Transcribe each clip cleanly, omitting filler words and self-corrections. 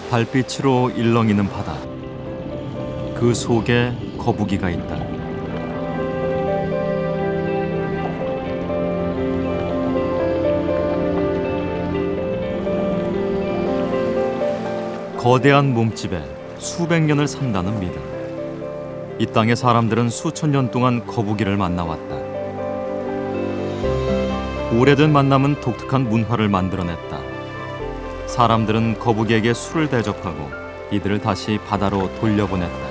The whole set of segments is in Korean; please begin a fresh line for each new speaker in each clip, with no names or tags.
달빛으로 일렁이는 바다. 그 속에 거북이가 있다. 거대한 몸집에 수백 년을 산다는 믿음. 이 땅의 사람들은 수천 년 동안 거북이를 만나왔다. 오래된 만남은 독특한 문화를 만들어냈다. 사람들은 거북이에게 술을 대접하고 이들을 다시 바다로 돌려보냈다.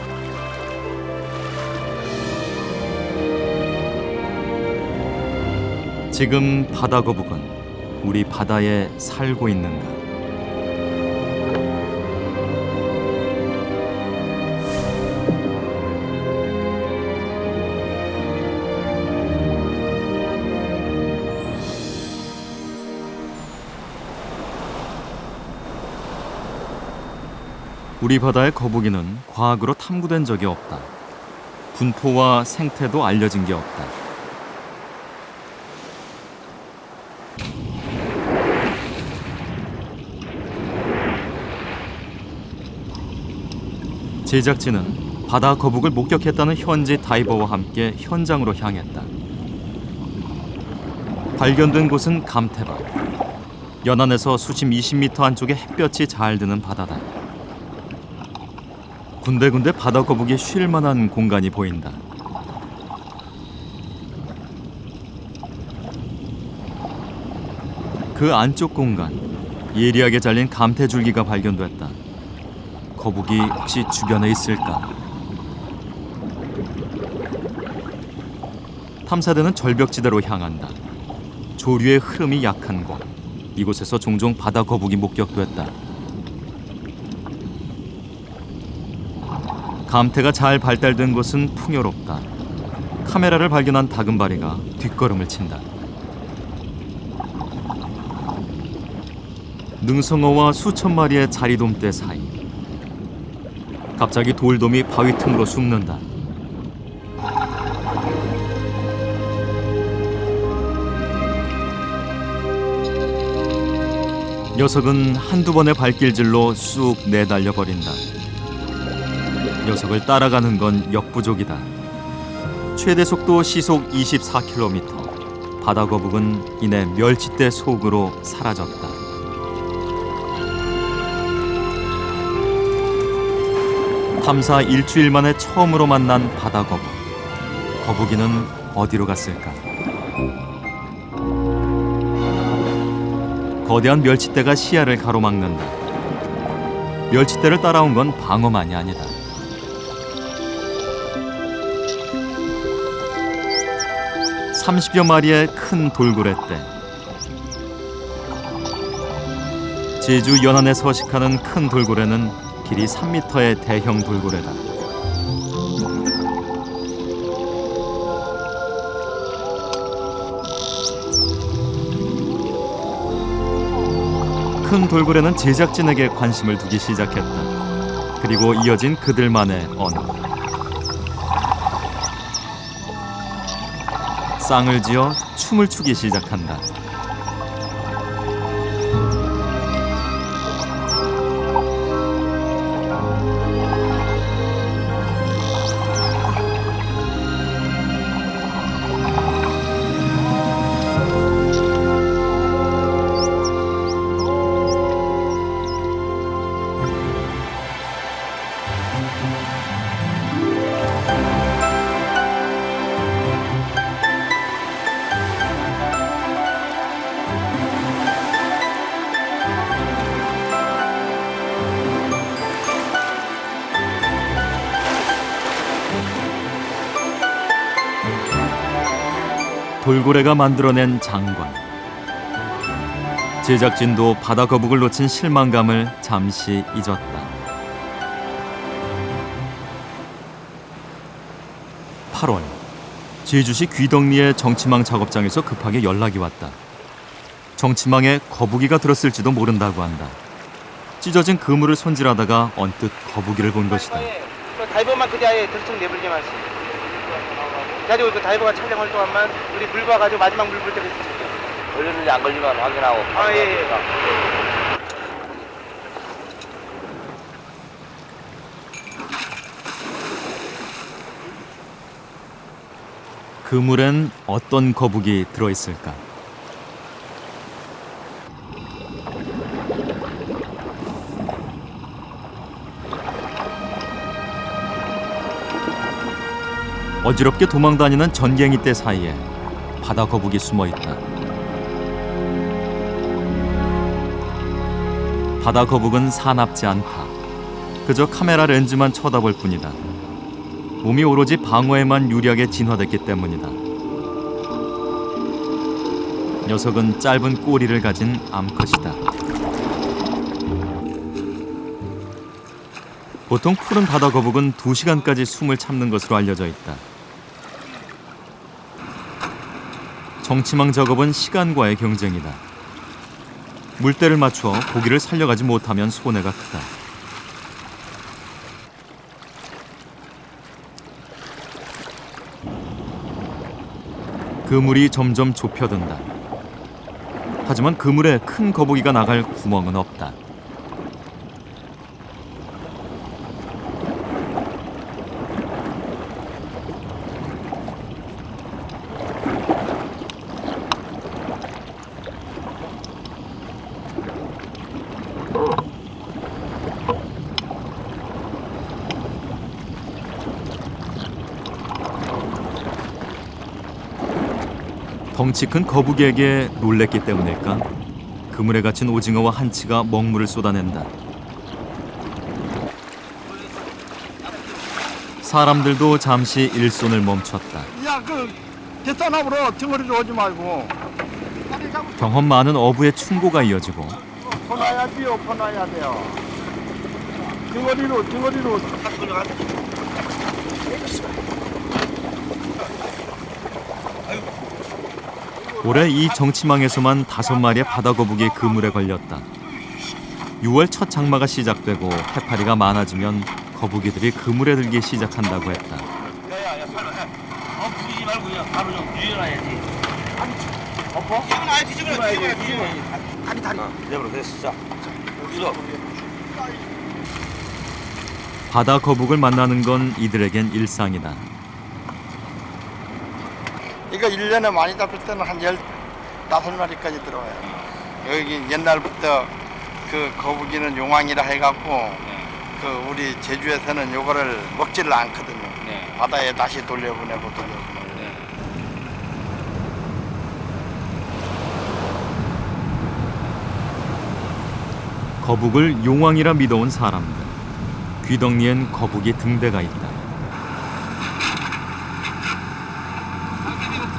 지금 바다 거북은 우리 바다에 살고 있는가? 우리 바다의 거북이는 과학으로 탐구된 적이 없다. 분포와 생태도 알려진 게 없다. 제작진은 바다 거북을 목격했다는 현지 다이버와 함께 현장으로 향했다. 발견된 곳은 감태바. 연안에서 수심 20m 안쪽에 햇볕이 잘 드는 바다다. 군데군데 바다 거북이 쉴 만한 공간이 보인다. 그 안쪽 공간, 예리하게 잘린 감태줄기가 발견됐다. 거북이 혹시 주변에 있을까? 탐사대는 절벽지대로 향한다. 조류의 흐름이 약한 곳, 이곳에서 종종 바다 거북이 목격됐다. 감태가 잘 발달된 곳은 풍요롭다. 카메라를 발견한 다금바리가 뒷걸음을 친다. 능성어와 수천 마리의 자리돔대 사이, 갑자기 돌돔이 바위 틈으로 숨는다. 녀석은 한두 번의 발길질로 쑥 내달려 버린다. 녀석을 따라가는 건 역부족이다. 최대 속도 시속 24km. 바다 거북은 이내 멸치대 속으로 사라졌다. 탐사 일주일 만에 처음으로 만난 바다 거북. 거북이는 어디로 갔을까? 거대한 멸치대가 시야를 가로막는다. 멸치대를 따라온 건 방어만이 아니다. 30여 마리의 큰 돌고래떼. 제주 연안에 서식하는 큰 돌고래는 길이 3m의 대형 돌고래다. 큰 돌고래는 제작진에게 관심을 두기 시작했다. 그리고 이어진 그들만의 언어. 쌍을 지어 춤을 추기 시작한다. 돌고래가 만들어낸 장관. 제작진도 바다 거북을 놓친 실망감을 잠시 잊었다. 8월, 제주시 귀덕리의 정치망 작업장에서 급하게 연락이 왔다. 정치망에 거북이가 들었을지도 모른다고 한다. 찢어진 그물을 손질하다가 언뜻 거북이를 본 것이다.
다이버만 그대에 들통 내불게 말씀. 그래가지고 그 다이버가 촬영할 동안만 우리 물 봐가지고 마지막 물 볼 때까지 찍게요.
걸렸는지 안 걸리면 확인하고.
아, 예.
그물엔 어떤 거북이 들어있을까? 어지럽게 도망다니는 전갱이 떼 사이에 바다 거북이 숨어 있다. 바다 거북은 사납지 않다. 그저 카메라 렌즈만 쳐다볼 뿐이다. 몸이 오로지 방어에만 유리하게 진화됐기 때문이다. 녀석은 짧은 꼬리를 가진 암컷이다. 보통 푸른 바다 거북은 2시간까지 숨을 참는 것으로 알려져 있다. 정치망 작업은 시간과의 경쟁이다. 물때를 맞춰 고기를 살려가지 못하면 손해가 크다. 그물이 점점 좁혀든다. 하지만 그물에 큰 거북이가 나갈 구멍은 없다. 덩치 큰 거북이에게 놀랬기 때문일까? 그물에 갇힌 오징어와 한치가 먹물을 쏟아낸다. 사람들도 잠시 일손을 멈췄다.
야, 그 대산함으로 덩어리로 오지 말고
경험 많은 어부의 충고가 이어지고
퍼놔야지요, 퍼놔야 돼요. 덩어리로
올해 이 정치망에서만 5마리의 바다 거북이 그물에 걸렸다. 6월 첫 장마가 시작되고 해파리가 많아지면 거북이들이 그물에 들기 시작한다고 했다.
야야야 부리지 말고 그냥 바로 좀 유연해야지. 엎어? 뒤집어놔야지 뒤집어놔야지. 다리. 내버려 됐어. 자. 여기서.
바다 거북을 만나는 건 이들에겐 일상이다.
이거 1년에 많이 잡힐 때는 한 15마리까지 들어와요. 여기 옛날부터 그 거북이는 용왕이라 해갖고 그 우리 제주에서는 요거를 먹지를 않거든요.
네.
바다에 다시 돌려보내고.
거북을 용왕이라 믿어온 사람들. 귀덕리엔 거북이 등대가 있다.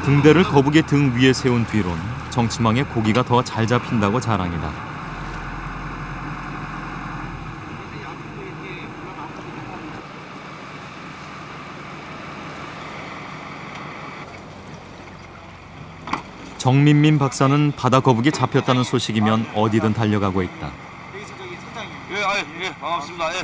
등대를 거북이 등 위에 세운 뒤론 정치망에 고기가 더 잘 잡힌다고 자랑이다. 정민민 박사는 바다 거북이 잡혔다는 소식이면 어디든 달려가고 있다.
예, 반갑습니다. 예.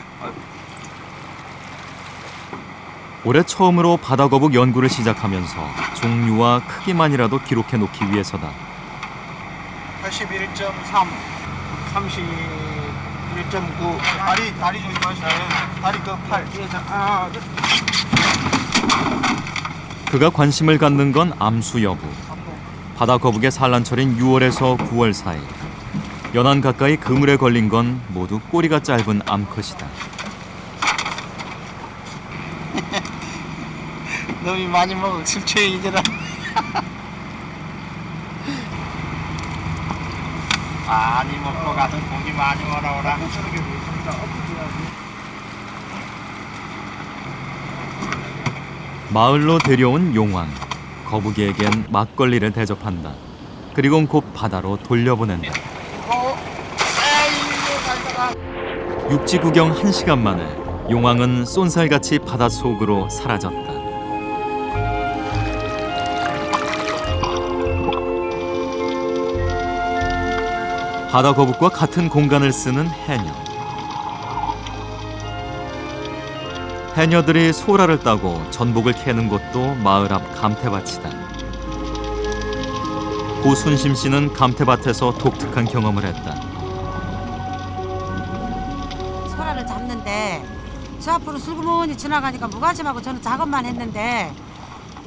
올해 처음으로 바다 거북 연구를 시작하면서 종류와 크기만이라도 기록해 놓기 위해서다.
81.3, 31.9. 다리 조심하세요. 다리 그 8.
그가 관심을 갖는 건 암수 여부. 바다 거북의 산란철인 6월에서 9월 사이. 연안 가까이 그물에 걸린 건 모두 꼬리가 짧은 암컷이다.
너무 많이 먹어. 술 취해 이제라. 많이 먹고 가서 고기 많이 먹어라.
마을로 데려온 용왕. 거북이에겐 막걸리를 대접한다. 그리고 곧 바다로 돌려보낸다. 육지 구경 1시간 만에 용왕은 쏜살같이 바닷속으로 사라졌다. 바다 거북과 같은 공간을 쓰는 해녀. 해녀들이 소라를 따고 전복을 캐는 곳도 마을 앞 감태밭이다. 고순심 씨는 감태밭에서 독특한 경험을 했다.
소라를 잡는데 저 앞으로 슬그머니 지나가니까 무관심하고 저는 작업만 했는데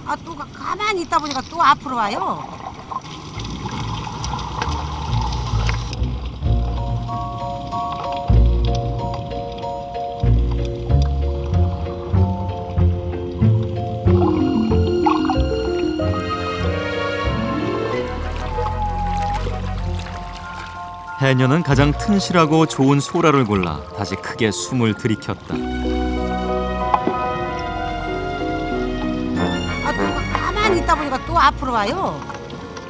아, 또 가만히 있다 보니까 또 앞으로 와요.
해녀는 가장 튼실하고 좋은 소라를 골라 다시 크게 숨을 들이켰다.
아, 또 가만히 있다 보니까 또 앞으로 와요.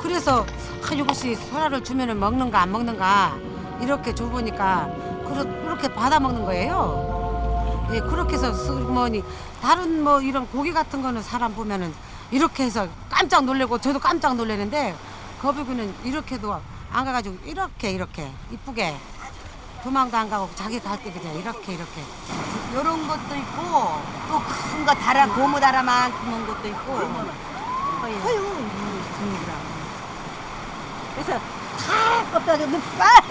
그래서 이것이 소라를 주면은 먹는가 안 먹는가 이렇게 줘보니까 그렇게 받아 먹는 거예요. 예, 그렇게 해서 뭐니 다른 뭐 이런 고기 같은 거는 사람 보면은 이렇게 해서 깜짝 놀래고 저도 깜짝 놀래는데 거북이는 이렇게도 안 가가지고 이렇게 이쁘게 도망도 안 가고 자기 갈 때 그냥 이렇게
요런 것도 있고 또 큰 거 달아 고무 달아만한 것도 있고 허유 그래서 다 껍데기는 빡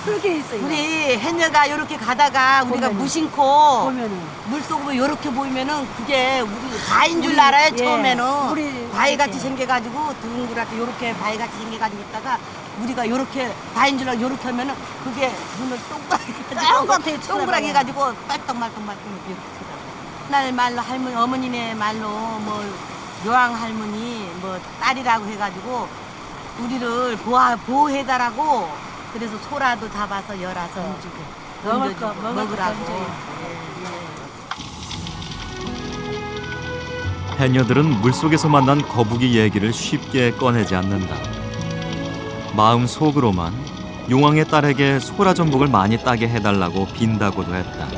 그렇게 있어요.
우리 해녀가 요렇게 가다가 우리가
보면은.
무심코
보면은
물속으로 요렇게 보이면은 그게 우리 바위인 줄 알아요.
예,
처음에는
우리
바위같이
이렇게.
생겨가지고 둥그랗게 요렇게 바위같이 생겨가지고 있다가 우리가 요렇게 바위인 줄 알고 요렇게 하면은 그게 눈을 동그랗게 해가지고 동그랗게 해가지고 말똥말똥 이렇게 쳐다봐요. 옛날 말로 할머니 어머니네 말로 뭐 요양 할머니 뭐 딸이라고 해가지고 우리를 보호해달라고 그래서 소라도 잡아서 열어서
먹을 거
먹으라고.
해녀들은 물속에서 만난 거북이 얘기를 쉽게 꺼내지 않는다. 마음속으로만 용왕의 딸에게 소라 전복을 많이 따게 해달라고 빈다고도 했다.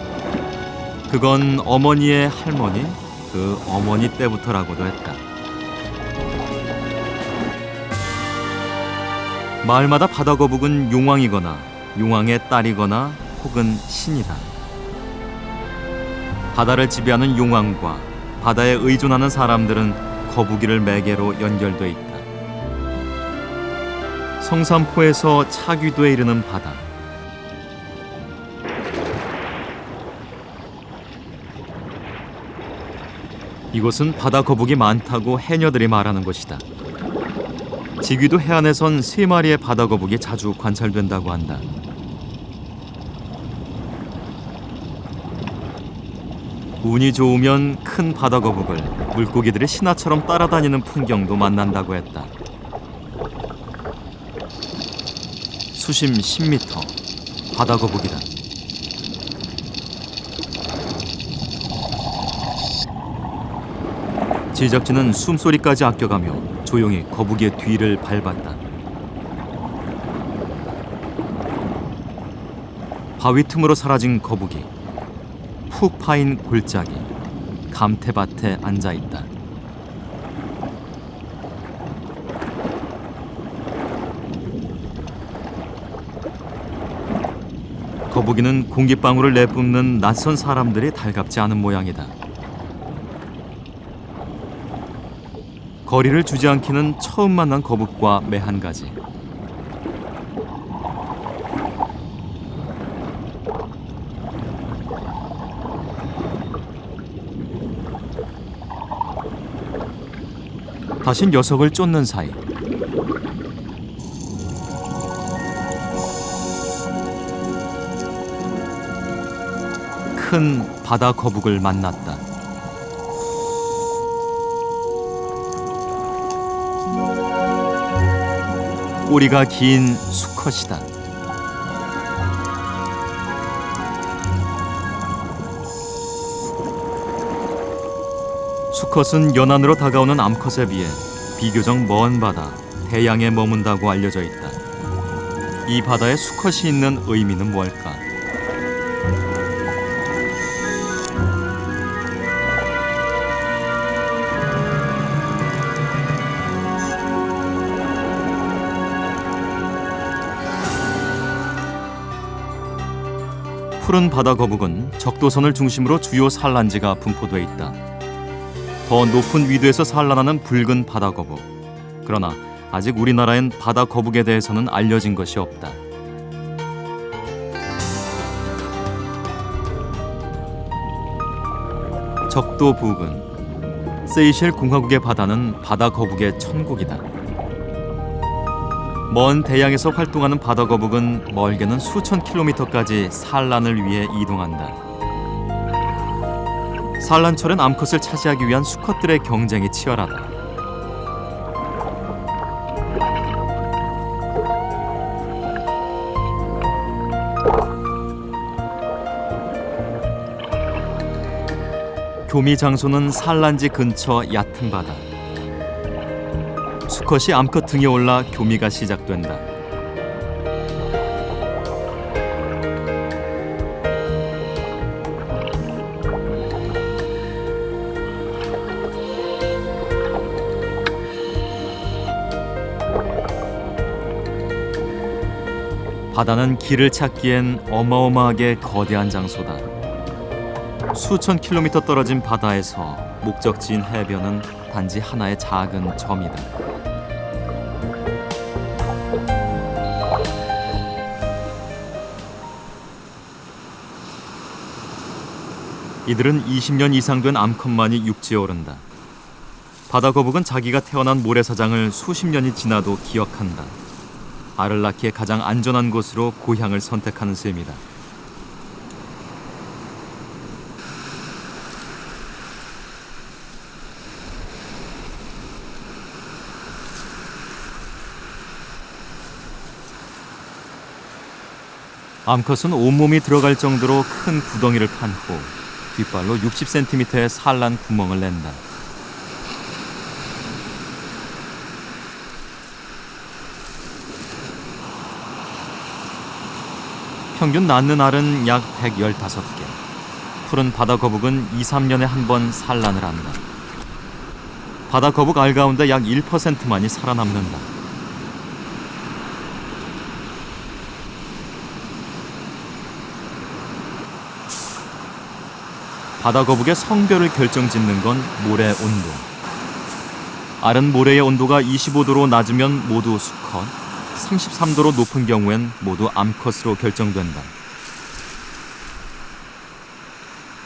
그건 어머니의 할머니, 그 어머니 때부터라고도 했다. 마을마다 바다거북은 용왕이거나 용왕의 딸이거나 혹은 신이다. 바다를 지배하는 용왕과 바다에 의존하는 사람들은 거북이를 매개로 연결돼 있다. 성산포에서 차귀도에 이르는 바다. 이곳은 바다 거북이 많다고 해녀들이 말하는 곳이다. 지귀도 해안에선 3마리의 바다 거북이 자주 관찰된다고 한다. 운이 좋으면 큰 바다 거북을 물고기들이 신하처럼 따라다니는 풍경도 만난다고 했다. 수심 10m 바다 거북이다. 제작진은 숨소리까지 아껴가며 조용히 거북이의 뒤를 밟았다. 바위 틈으로 사라진 거북이. 푹 파인 골짜기. 감태밭에 앉아있다. 거북이는 공기방울을 내뿜는 낯선 사람들이 달갑지 않은 모양이다. 거리를 주지 않기는 처음 만난 거북과 매 한 가지. 다시 녀석을 쫓는 사이 큰 바다 거북을 만났다. 꼬리가 긴 수컷이다. 수컷은 연안으로 다가오는 암컷에 비해 비교적 먼 바다, 대양에 머문다고 알려져 있다. 이 바다에 수컷이 있는 의미는 뭘까? 푸른 바다 거북은 적도선을 중심으로 주요 산란지가 분포돼 있다. 더 높은 위도에서 산란하는 붉은 바다 거북. 그러나 아직 우리나라엔 바다 거북에 대해서는 알려진 것이 없다. 적도 부근 세이셸 공화국의 바다는 바다 거북의 천국이다. 먼 대양에서 활동하는 바다 거북은 멀게는 수천 킬로미터까지 산란을 위해 이동한다. 산란철엔 암컷을 차지하기 위한 수컷들의 경쟁이 치열하다. 교미 장소는 산란지 근처 얕은 바다. 수컷이 암컷 등에 올라 교미가 시작된다. 바다는 길을 찾기엔 어마어마하게 거대한 장소다. 수천 킬로미터 떨어진 바다에서 목적지인 해변은 단지 하나의 작은 점이다. 이들은 20년 이상 된 암컷만이 육지에 오른다. 바다 거북은 자기가 태어난 모래사장을 수십 년이 지나도 기억한다. 알을 낳기에 가장 안전한 곳으로 고향을 선택하는 셈이다. 암컷은 온몸이 들어갈 정도로 큰 구덩이를 판 후 뒷발로 60cm의 산란 구멍을 낸다. 평균 낳는 알은 약 115개. 푸른 바다 거북은 2~3년에 한 번 산란을 한다. 바다 거북 알 가운데 약 1%만이 살아남는다. 바다 거북의 성별을 결정짓는 건 모래 온도. 알은 모래의 온도가 25도로 낮으면 모두 수컷, 33도로 높은 경우엔 모두 암컷으로 결정된다.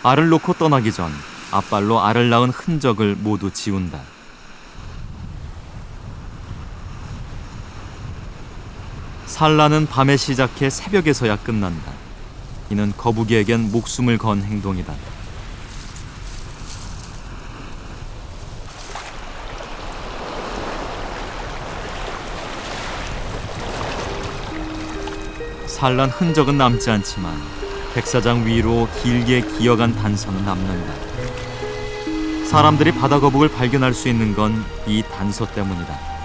알을 놓고 떠나기 전 앞발로 알을 낳은 흔적을 모두 지운다. 산란은 밤에 시작해 새벽에서야 끝난다. 이는 거북이에겐 목숨을 건 행동이다. 산란 흔적은 남지 않지만 백사장 위로 길게 기어간 단서는 남는다. 사람들이 바다 거북을 발견할 수 있는 건 이 단서 때문이다.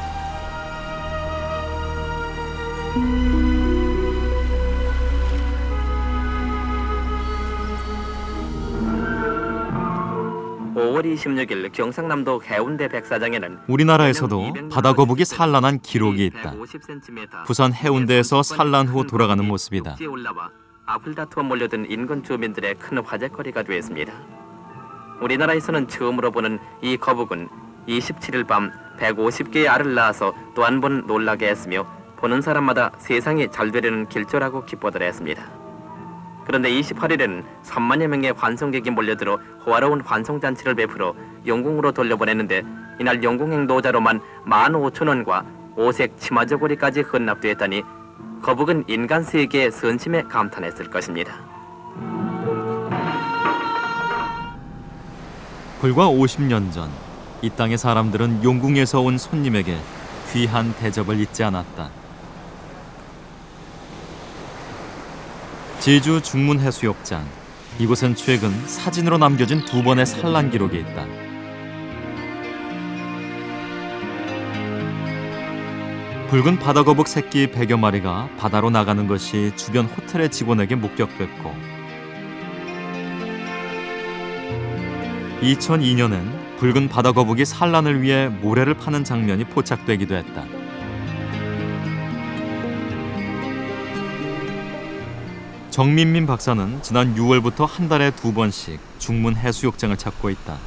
경상남도 해운대 백사장에는
우리나라에서도 바다 거북이 산란한 기록이 있다. 부산 해운대에서 산란 후 돌아가는 모습이다.
아플다투어 몰려든 인근 주민들의 큰 화제거리가 되었습니다. 우리나라에서는 처음으로 보는 이 거북은 27일 밤 150개의 알을 낳아서 또 한 번 놀라게 했으며 보는 사람마다 세상이 잘 되려는 길조라고 기뻐들 했습니다. 그런데 28일에는 3만여 명의 환송객이 몰려들어 호화로운 환송잔치를 베풀어 영궁으로 돌려보냈는데 이날 영궁행 노자로만 15,000원과 오색 치마저고리까지 헌납되었다니 거북은 인간 세계의 선심에 감탄했을 것입니다.
불과 50년 전 이 땅의 사람들은 용궁에서 온 손님에게 귀한 대접을 잊지 않았다. 제주 중문해수욕장. 이곳은 최근 사진으로 남겨진 2번의 산란 기록이 있다. 붉은 바다거북 새끼 100여 마리가 바다로 나가는 것이 주변 호텔의 직원에게 목격됐고 2002년엔 붉은 바다거북이 산란을 위해 모래를 파는 장면이 포착되기도 했다. 정민민 박사는 지난 6월부터 한 달에 2번씩 중문 해수욕장을 찾고 있다.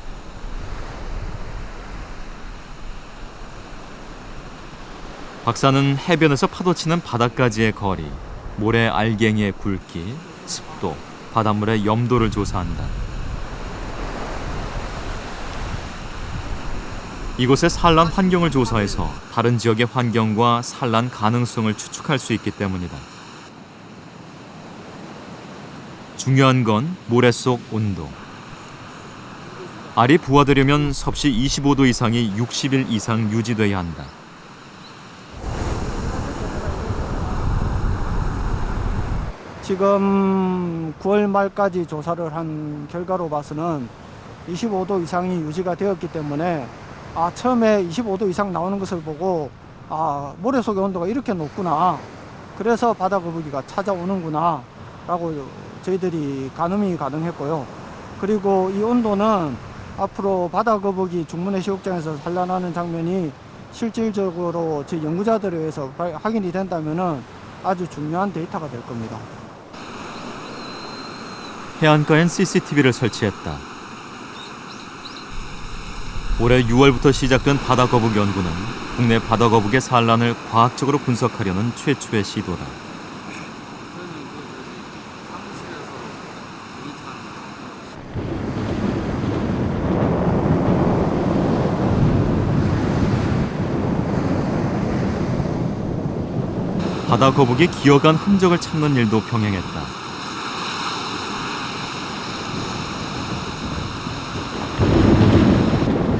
박사는 해변에서 파도치는 바닥까지의 거리, 모래 알갱이의 굵기, 습도, 바닷물의 염도를 조사한다. 이곳의 산란 환경을 조사해서 다른 지역의 환경과 산란 가능성을 추측할 수 있기 때문이다. 중요한 건 모래 속 온도. 알이 부화되려면 섭씨 25도 이상이 60일 이상 유지돼야 한다.
지금 9월 말까지 조사를 한 결과로 봐서는 25도 이상이 유지가 되었기 때문에 처음에 25도 이상 나오는 것을 보고 모래 속의 온도가 이렇게 높구나, 그래서 바다 거북이가 찾아오는구나 라고 저희들이 가늠이 가능했고요. 그리고 이 온도는 앞으로 바다 거북이 중문해수욕장에서 산란하는 장면이 실질적으로 저희 연구자들에 의해서 확인이 된다면 아주 중요한 데이터가 될 겁니다.
해안가엔 CCTV를 설치했다. 올해 6월부터 시작된 바다거북 연구는 국내 바다거북의 산란을 과학적으로 분석하려는 최초의 시도다. 바다거북이 기어간 흔적을 찾는 일도 병행했다.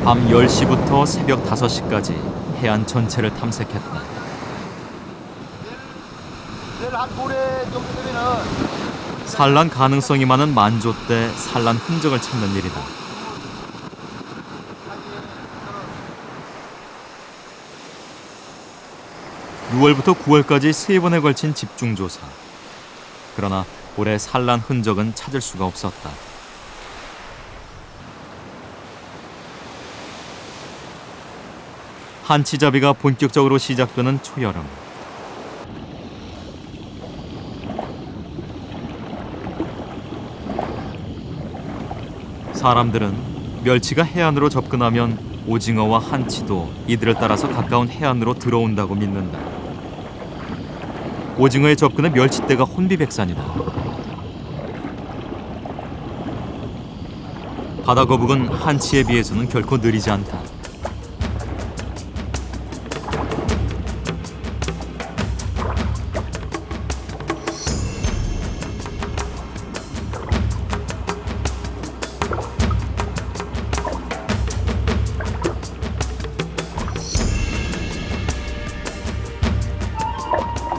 밤 10시부터 새벽 5시까지 해안 전체를 탐색했다.
내일 한 모레 정도 되면은
산란 가능성이 많은 만조 때 산란 흔적을 찾는 일이다. (6월부터 9월까지 3번에 걸친 집중조사. 그러나 올해 산란 흔적은 찾을 수가 없었다. 한치잡이가 본격적으로 시작되는 초여름. 사람들은 멸치가 해안으로 접근하면 오징어와 한치도 이들을 따라서 가까운 해안으로 들어온다고 믿는다. 오징어의 접근에 멸치떼가 혼비백산이다. 바다거북은 한치에 비해서는 결코 느리지 않다.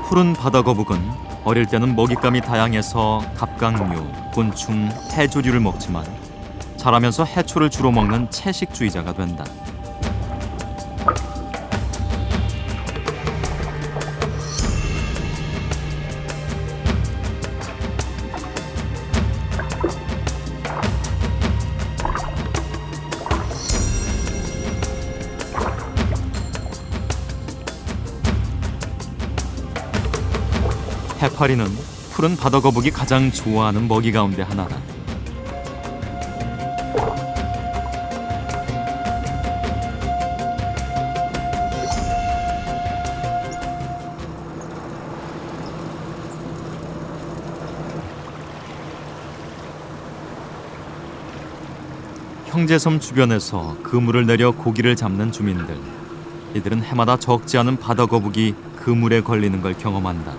푸른 바다거북은 어릴 때는 먹잇감이 다양해서 갑각류, 곤충, 해조류를 먹지만 자라면서 해초를 주로 먹는 채식주의자가 된다. 해파리는 푸른 바다거북이 가장 좋아하는 먹이 가운데 하나다. 형제섬 주변에서 그물을 내려 고기를 잡는 주민들. 이들은 해마다 적지 않은 바다거북이 그물에 걸리는 걸 경험한다.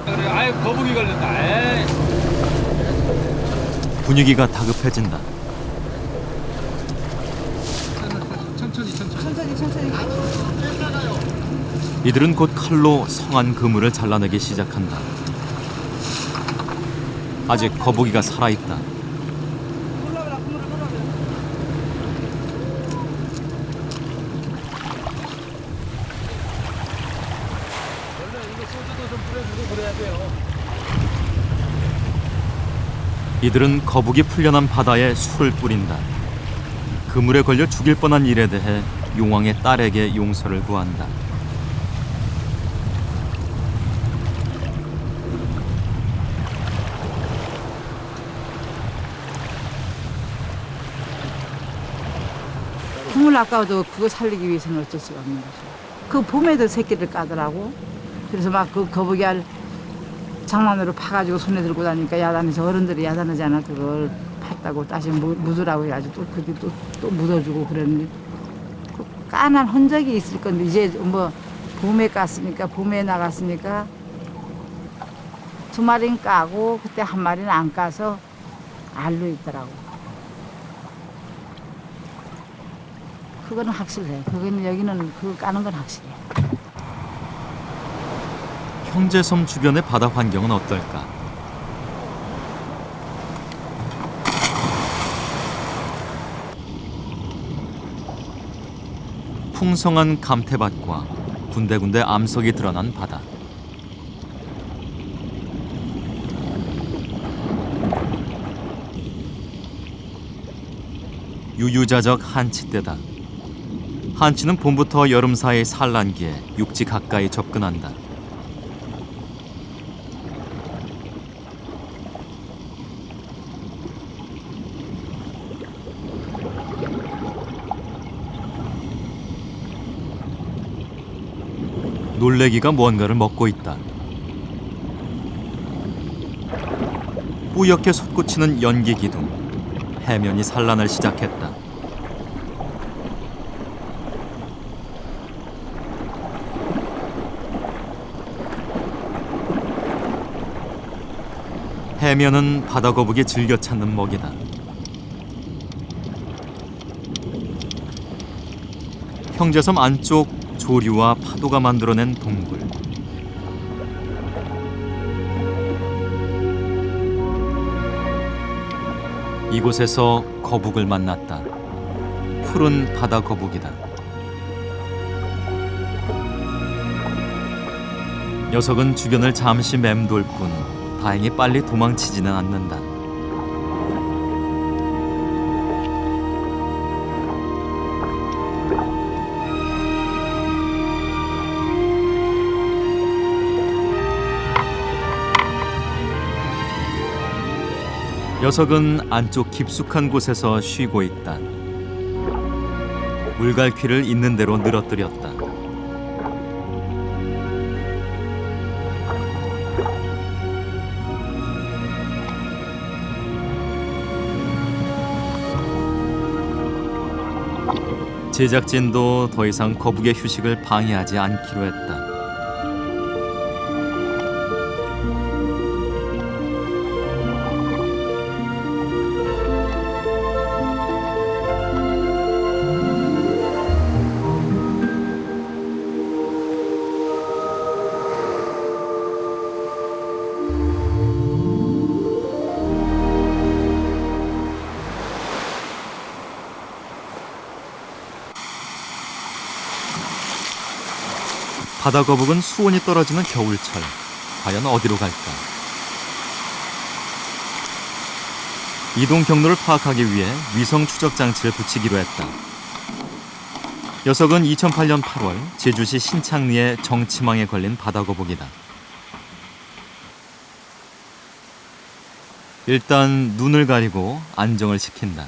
그래, 아예 거북이 걸렸다. 에이.
분위기가 다급해진다. 이들은 곧 칼로 성한 그물을 잘라내기 시작한다. 아직 거북이가 살아있다. 이들은 거북이 풀려난 바다에 술을 뿌린다. 그물에 걸려 죽일 뻔한 일에 대해 용왕의 딸에게 용서를 구한다.
국물 아까워도 그거 살리기 위해서는 어쩔 수가 없는 거죠. 그 봄에도 새끼를 까더라고. 그래서 막 그 거북이 알 장난으로 파가지고 손에 들고 다니니까 야단에서 어른들이 야단하잖아. 그걸 묻었다고 다시 묻으라고 해가지고 또 그게 또 묻어주고 그러는데 그 까난 흔적이 있을 건데 이제 뭐 봄에 깠으니까 봄에 나갔으니까 2마리는 까고 그때 1마리는 안 까서 알로 있더라고. 그거는 확실해. 그거는 여기는 그거 까는 건 확실해.
형제섬 주변의 바다 환경은 어떨까? 풍성한 감태밭과 군데군데 암석이 드러난 바다. 유유자적 한치때다. 한치는 봄부터 여름 사이 산란기에 육지 가까이 접근한다. 놀래기가 뭔가를 먹고 있다. 뿌옇게 솟구치는 연기 기둥. 해면이 산란을 시작했다. 해면은 바다거북이 즐겨 찾는 먹이다. 형제섬 안쪽 조류와 파도가 만들어낸 동굴. 이곳에서 거북을 만났다. 푸른 바다 거북이다. 녀석은 주변을 잠시 맴돌 뿐 다행히 빨리 도망치지는 않는다. 녀석은 안쪽 깊숙한 곳에서 쉬고 있다. 물갈퀴를 있는 대로 늘어뜨렸다. 제작진도 더 이상 거북의 휴식을 방해하지 않기로 했다. 바다거북은 수온이 떨어지는 겨울철, 과연 어디로 갈까? 이동 경로를 파악하기 위해 위성 추적 장치를 붙이기로 했다. 녀석은 2008년 8월 제주시 신창리의 정치망에 걸린 바다거북이다. 일단 눈을 가리고 안정을 시킨다.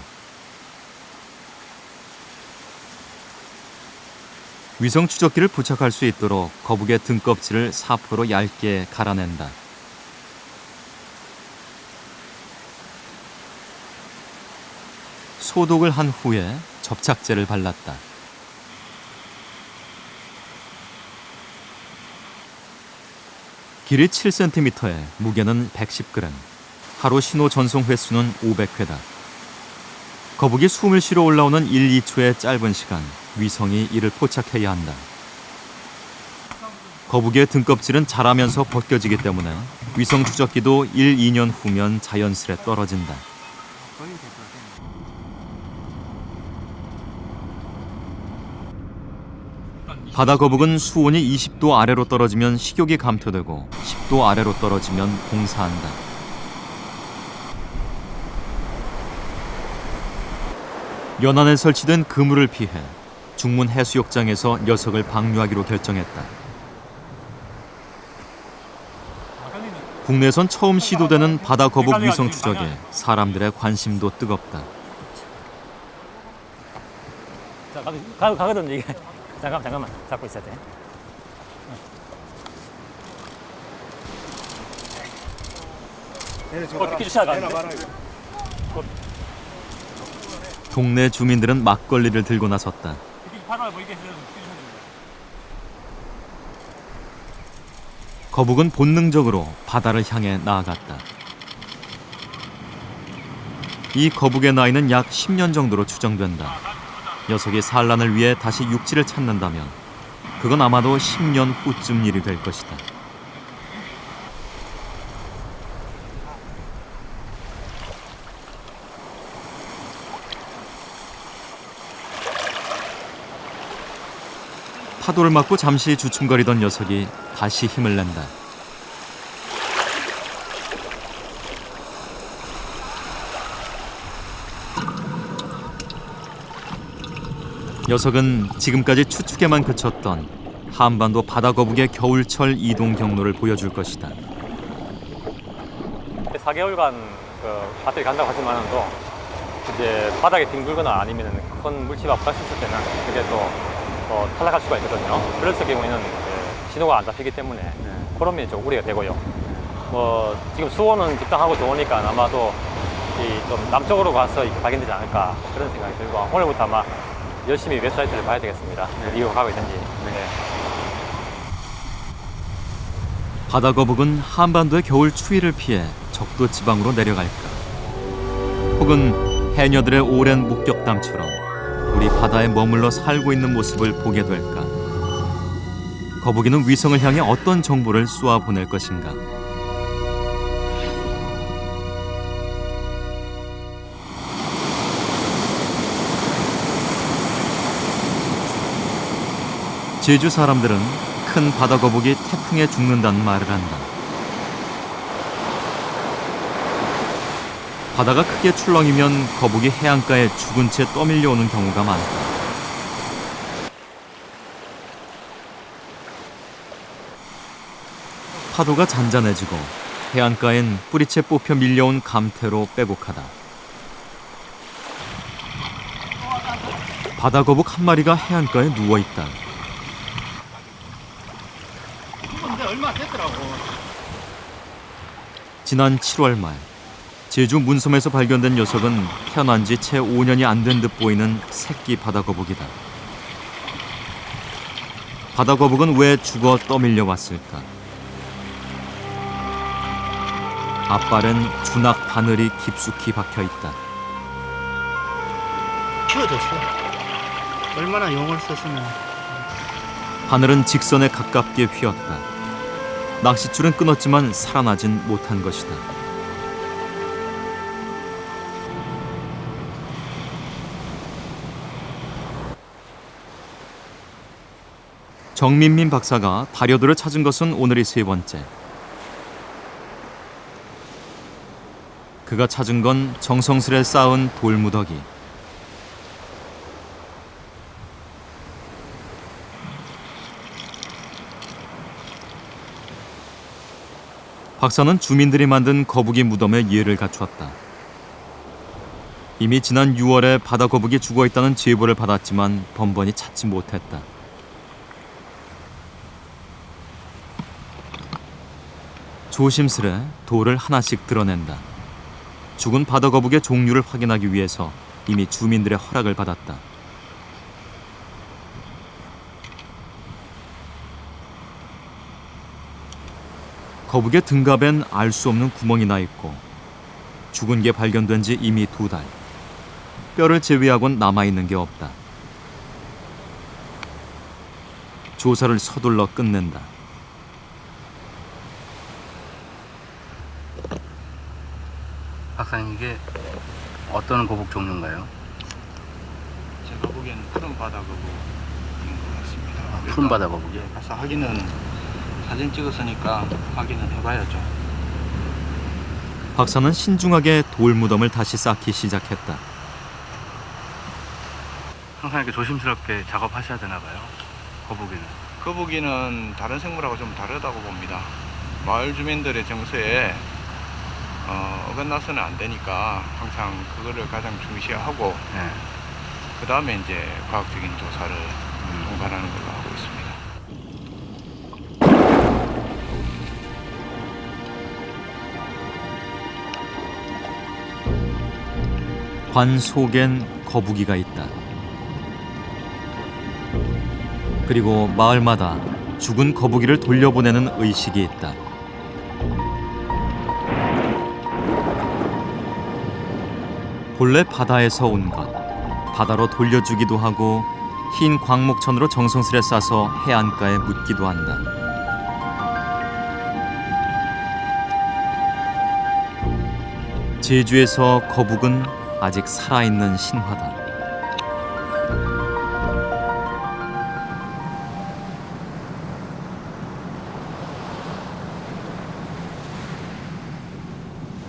위성 추적기를 부착할 수 있도록 거북의 등껍질을 사포로 얇게 갈아낸다. 소독을 한 후에 접착제를 발랐다. 길이 7cm에 무게는 110g, 하루 신호 전송 횟수는 500회다. 거북이 숨을 쉬러 올라오는 1, 2초의 짧은 시간, 위성이 이를 포착해야 한다. 거북이의 등껍질은 자라면서 벗겨지기 때문에 위성 추적기도 1, 2년 후면 자연스레 떨어진다. 바다 거북은 수온이 20도 아래로 떨어지면 식욕이 감퇴되고 10도 아래로 떨어지면 봉사한다. 연안에 설치된 그물을 피해 중문 해수욕장에서 녀석을 방류하기로 결정했다. 국내선 처음 시도되는 바다 거북 위성 추적에 사람들의 관심도 뜨겁다.
자, 가거든 이게. 잠깐만 잡고 있어야 돼. 비켜주셔야 가는데.
동네 주민들은 막걸리를 들고 나섰다. 거북은 본능적으로 바다를 향해 나아갔다. 이 거북의 나이는 약 10년 정도로 추정된다. 녀석이 산란을 위해 다시 육지를 찾는다면 그건 아마도 10년 후쯤 일이 될 것이다. 파도를 맞고 잠시 주춤거리던 녀석이 다시 힘을 낸다. 녀석은 지금까지 추측에만 그쳤던 한반도 바다거북의 겨울철 이동 경로를 보여줄 것이다.
4개월간 그 밭을 간다고 하지만도 이제 바닥에 뒹굴거나 아니면 큰 물집이 앞갔을 때는 그게 또 탈락할 수가 있거든요. 그랬을 경우에는 신호가 안 잡히기 때문에 그런 면이 좀 우려가 되고요. 지금 수온은 적당하고 좋으니까 아마도 좀 남쪽으로 가서 발견되지 않을까 그런 생각이 들고 오늘부터 아마 열심히 웹사이트를 봐야 되겠습니다. 이거 가고 있는지.
바다거북은 한반도의 겨울 추위를 피해 적도 지방으로 내려갈까? 혹은 해녀들의 오랜 목격담처럼 우리 바다에 머물러 살고 있는 모습을 보게 될까? 거북이는 위성을 향해 어떤 정보를 쏘아 보낼 것인가? 제주 사람들은 큰 바다거북이 태풍에 죽는다는 말을 한다. 바다가 크게 출렁이면 거북이 해안가에 죽은 채 떠밀려 오는 경우가 많다. 파도가 잔잔해지고 해안가엔 뿌리채 뽑혀 밀려온 감태로 빼곡하다. 바다거북 한 마리가 해안가에 누워있다.
얼마 됐더라고.
지난 7월 말 제주 문섬에서 발견된 녀석은 태어난 지 채 5년이 안 된 듯 보이는 새끼 바다거북이다. 바다거북은 왜 죽어 떠밀려 왔을까? 앞발엔 주낙 바늘이 깊숙이 박혀 있다.
키워줬어. 얼마나 용을 썼으면.
바늘은 직선에 가깝게 휘었다. 낚싯줄은 끊었지만 살아나진 못한 것이다. 정민민 박사가 다려들을 찾은 것은 오늘이 3번째. 그가 찾은 건 정성스레 쌓은 돌무더기. 박사는 주민들이 만든 거북이 무덤에 예를 갖추었다. 이미 지난 6월에 바다거북이 죽어있다는 제보를 받았지만 번번이 찾지 못했다. 조심스레 돌을 하나씩 드러낸다. 죽은 바다거북의 종류를 확인하기 위해서 이미 주민들의 허락을 받았다. 거북의 등갑엔 알 수 없는 구멍이 나 있고 죽은 게 발견된 지 이미 2달. 뼈를 제외하곤 남아있는 게 없다. 조사를 서둘러 끝낸다.
박사님, 이게 어떤 거북 종류인가요?
제가 보기에는 푸른 바다 거북인 것 같습니다.
푸른 바다 거북.
예, 가서 확인은 사진 찍었으니까 확인은 해봐야죠.
박사는 신중하게 돌무덤을 다시 쌓기 시작했다.
항상 이렇게 조심스럽게 작업하셔야 되나 봐요, 거북이는.
거북이는 다른 생물하고 좀 다르다고 봅니다. 마을 주민들의 정서에 어긋나서는 안 되니까 항상 그거를 가장 중시하고
네.
그 다음에 이제 과학적인 조사를 동반하는 걸로 하고 있습니다.
관 속엔 거북이가 있다. 그리고 마을마다 죽은 거북이를 돌려보내는 의식이 있다. 본래 바다에서 온 것, 바다로 돌려주기도 하고 흰 광목천으로 정성스레 싸서 해안가에 묻기도 한다. 제주에서 거북은 아직 살아있는 신화다.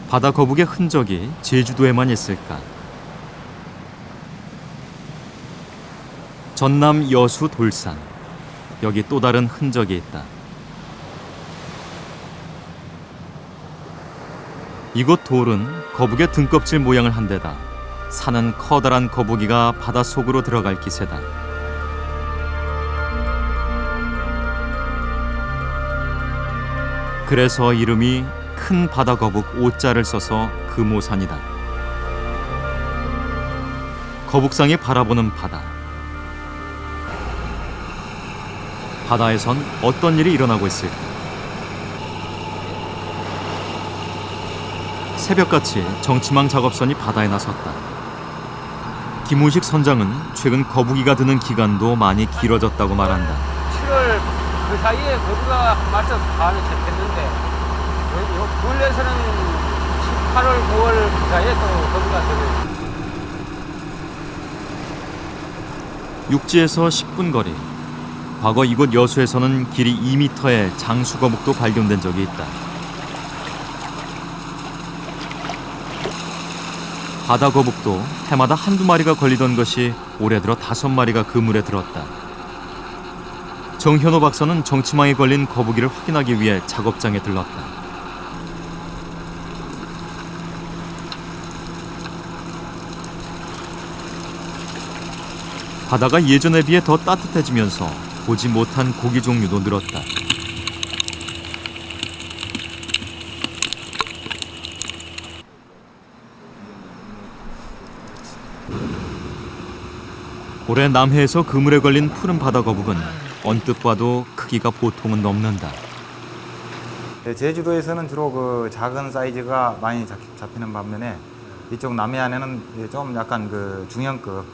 바다 거북의 흔적이 제주도에만 있을까? 전남 여수 돌산, 여기 또 다른 흔적이 있다. 이곳 돌은 거북의 등껍질 모양을 한 데다 사는 커다란 거북이가 바닷속으로 들어갈 기세다. 그래서 이름이 큰 바다거북 오자를 써서 금오산이다. 거북상이 바라보는 바다. 바다에선 어떤 일이 일어나고 있을까? 새벽같이 정치망 작업선이 바다에 나섰다. 김우식 선장은 최근 거북이가 드는 기간도 많이 길어졌다고 말한다.
7월 그 사이에 거북이가 한 마리 반을 잡혔는데 원래서는 8월, 9월 그 사이에 또 거북이가 들어요.
육지에서 10분 거리. 과거 이곳 여수에서는 길이 2m의 장수거북도 발견된 적이 있다. 바다거북도 해마다 한두 마리가 걸리던 것이 올해 들어 5마리가 그물에 들었다. 정현호 박사는 정치망에 걸린 거북이를 확인하기 위해 작업장에 들렀다. 바다가 예전에 비해 더 따뜻해지면서 보지 못한 고기 종류도 늘었다. 올해 남해에서 그물에 걸린 푸른 바다거북은 언뜻 봐도 크기가 보통은 넘는다.
제주도에서는 주로 그 작은 사이즈가 많이 잡히는 반면에 이쪽 남해안에는 좀 약간 그 중형급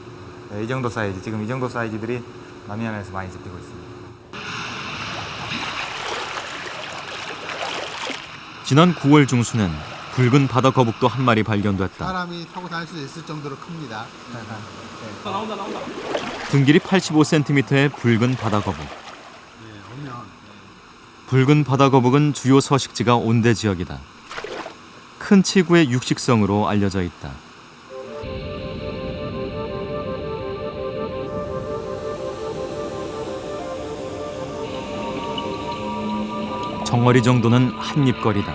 이 정도 사이즈, 지금 이 정도 사이즈들이 남해안에서 많이 잡히고 있습니다.
지난 9월 중순엔 붉은 바다거북도 한 마리 발견됐다.
사람이 타고 다닐 수 있을 정도로 큽니다.
나온다.
등 길이 85cm의 붉은 바다거북. 붉은 바다거북은 주요 서식지가 온대 지역이다. 큰 치구의 육식성으로 알려져 있다. 정어리 정도는 한입거리다.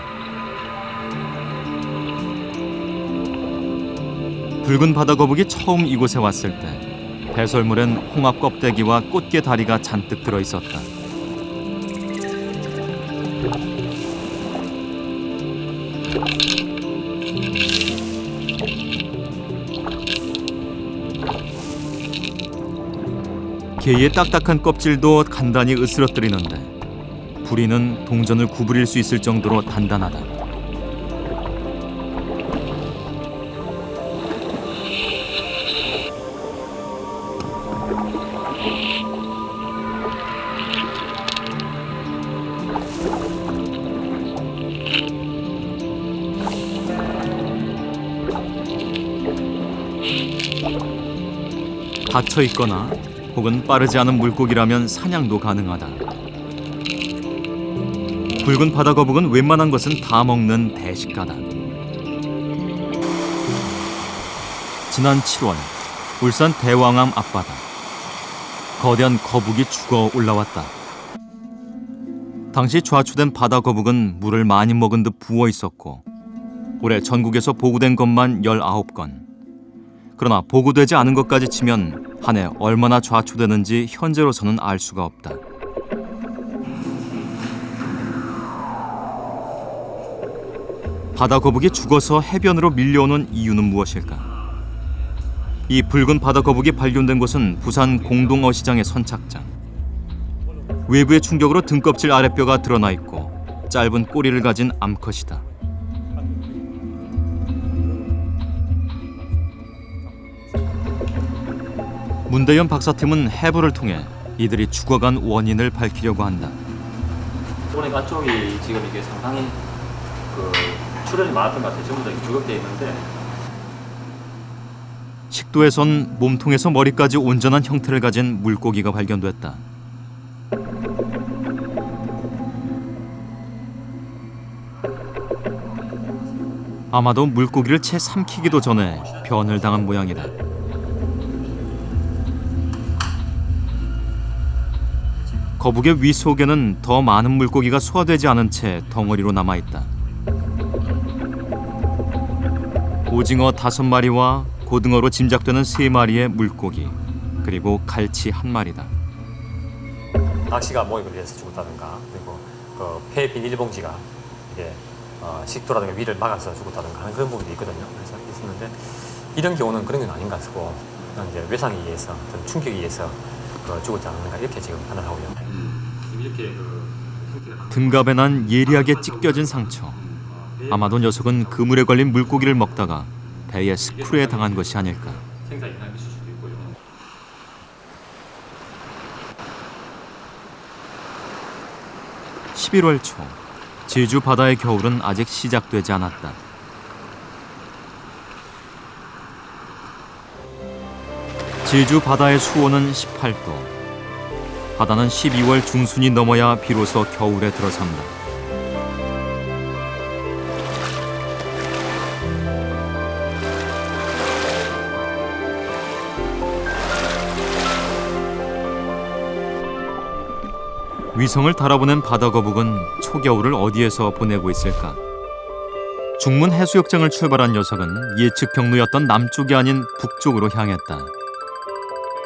붉은 바다거북이 처음 이곳에 왔을 때 배설물엔 홍합 껍데기와 꽃게 다리가 잔뜩 들어있었다. 게의 딱딱한 껍질도 간단히 으스러뜨리는데 부리는 동전을 구부릴 수 있을 정도로 단단하다. 닫혀 있거나 혹은 빠르지 않은 물고기라면 사냥도 가능하다. 붉은 바다거북은 웬만한 것은 다 먹는 대식가다. 지난 7월 울산 대왕암 앞바다. 거대한 거북이 죽어 올라왔다. 당시 좌초된 바다거북은 물을 많이 먹은 듯 부어 있었고 올해 전국에서 보고된 것만 19건. 그러나 보고되지 않은 것까지 치면 한 해 얼마나 좌초되는지 현재로서는 알 수가 없다. 바다거북이 죽어서 해변으로 밀려오는 이유는 무엇일까? 이 붉은 바다 거북이 발견된 곳은 부산 공동어시장의 선착장. 외부의 충격으로 등껍질 아랫뼈가 드러나 있고 짧은 꼬리를 가진 암컷이다. 문대현 박사팀은 해부를 통해 이들이 죽어간 원인을 밝히려고 한다.
보니까 안쪽이 지금 이게 상당히 출혈이 많았던 것 같아요. 전부 다 조격되어 있는데
식도에선 몸통에서 머리까지 온전한 형태를 가진 물고기가 발견됐다. 아마도 물고기를 채 삼키기도 전에 변을 당한 모양이다. 거북의 위 속에는 더 많은 물고기가 소화되지 않은 채 덩어리로 남아있다. 오징어 5마리와 고등어로 짐작되는 3마리의 물고기, 그리고 갈치 1마리다.
낚시가 모에 걸려서 죽었다든가, 그리고 폐 비닐봉지가 이게 식도라든가 위를 막아서 죽었다든가 하는 그런 부분도 있거든요. 그래서 있었는데 이런 경우는 그런 건 아닌 것 같고 이제 외상에 의해서 어떤 충격에 의해서 죽었지 않았는가 이렇게 지금 판단하고요. 이렇게
등갑에 난 예리하게 찢겨진 상처. 아마도 녀석은 그물에 걸린 물고기를 먹다가 배에 스프레에 당한 것이 아닐까.
생사 이상이 있을 수도 있고요.
11월 초, 제주 바다의 겨울은 아직 시작되지 않았다. 제주 바다의 수온은 18도. 바다는 12월 중순이 넘어야 비로소 겨울에 들어선다. 위성을 달아보낸 바다거북은 초겨울을 어디에서 보내고 있을까? 중문 해수욕장을 출발한 녀석은 예측 경로였던 남쪽이 아닌 북쪽으로 향했다.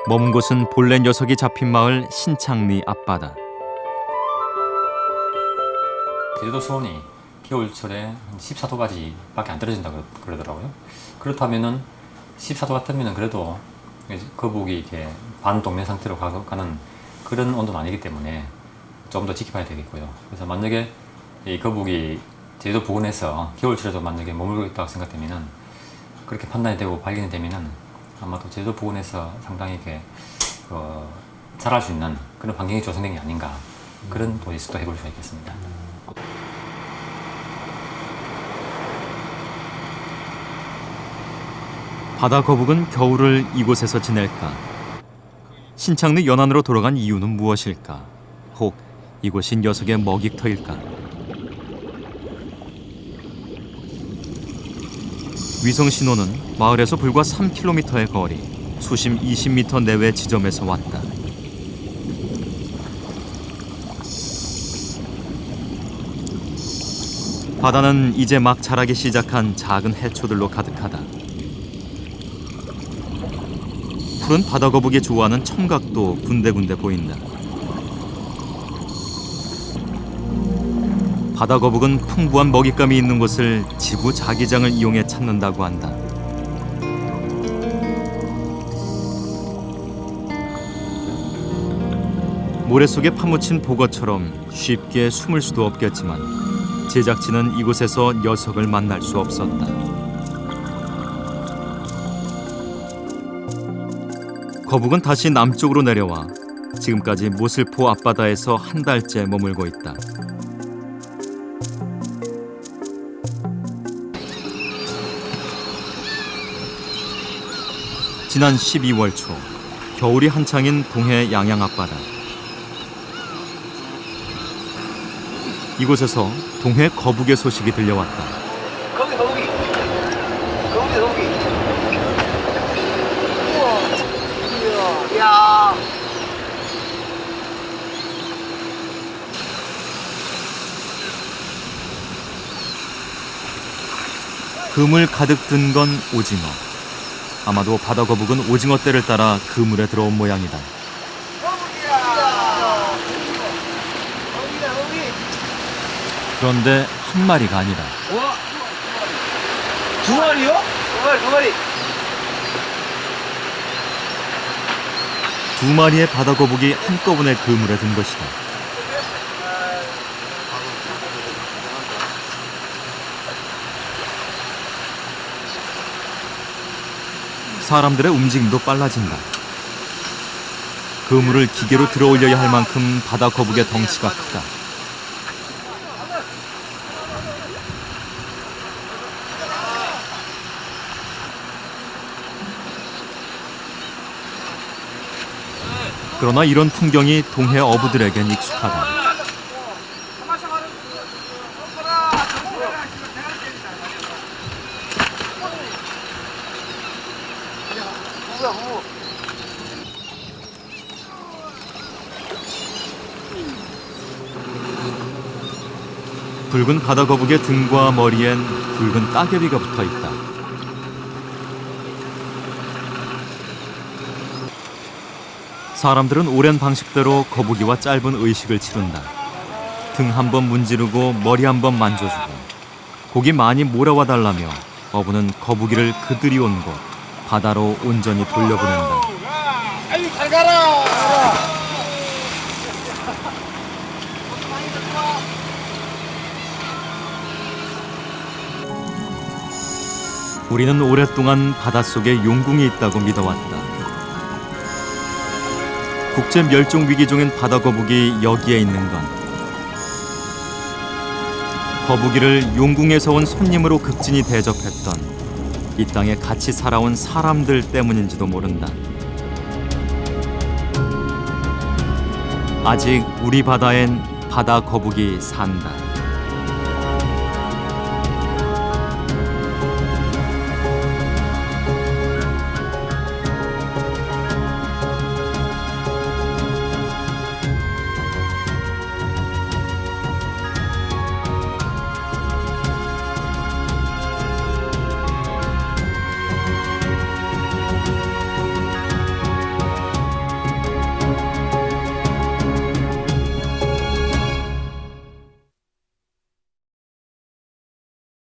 머문 곳은 본래 녀석이 잡힌 마을 신창리 앞바다.
제주도 수온이 겨울철에 한 14도까지밖에 안 떨어진다고 그러더라고요. 그렇다면은 14도 같으면은 그래도 거북이 이렇게 반동면 상태로 가는 그런 온도는 아니기 때문에 좀 더 지켜봐야 되겠고요. 그래서 만약에 이 거북이 제주도 부근에서 겨울철에도 만약에 머물고 있다고 생각되면은 그렇게 판단이 되고 발견이 되면은 아마도 제주도 부근에서 상당히 이렇게 자랄 수 있는 그런 환경이 조성된 게 아닌가 그런 예측도 해볼 수가 있겠습니다.
바다 거북은 겨울을 이곳에서 지낼까? 신창리 연안으로 돌아간 이유는 무엇일까? 혹 이곳이 녀석의 먹이터일까? 위성 신호는 마을에서 불과 3km의 거리, 수심 20m 내외 지점에서 왔다. 바다는 이제 막 자라기 시작한 작은 해초들로 가득하다. 푸른 바다 거북이 좋아하는 청각도 군데군데 보인다. 바다 거북은 풍부한 먹잇감이 있는 곳을 지구 자기장을 이용해 찾는다고 한다. 모래 속에 파묻힌 보거처럼 쉽게 숨을 수도 없겠지만 제작진은 이곳에서 녀석을 만날 수 없었다. 거북은 다시 남쪽으로 내려와 지금까지 모슬포 앞바다에서 한 달째 머물고 있다. 지난 12월 초, 겨울이 한창인 동해 양양 앞바다. 이곳에서 동해 거북의 소식이 들려왔다.
거북이. 우와. 야.
그물 가득 든 건 오징어. 아마도 바다 거북은 오징어 떼를 따라 그물에 들어온 모양이다. 그런데 한 마리가 아니다.
두 마리요? 두 마리.
두 마리의 바다 거북이 한꺼번에 그물에 든 것이다. 사람들의 움직임도 빨라진다. 그물을 기계로 들어올려야 할 만큼 바다 거북이의 덩치가 크다. 그러나 이런 풍경이 동해 어부들에겐 익숙하다. 붉은 바다 거북이의 등과 머리엔 붉은 따개비가 붙어 있다. 사람들은 오랜 방식대로 거북이와 짧은 의식을 치른다. 등 한 번 문지르고 머리 한 번 만져주고 고기 많이 몰아와 달라며 어부는 거북이를 그들이 온 곳 바다로 온전히 돌려보낸다.
아유, 잘 가라!
우리는 오랫동안 바닷속에 용궁이 있다고 믿어왔다. 국제 멸종 위기종인 바다 거북이 여기에 있는 건 거북이를 용궁에서 온 손님으로 극진히 대접했던 이 땅에 같이 살아온 사람들 때문인지도 모른다. 아직 우리 바다엔 바다 거북이 산다.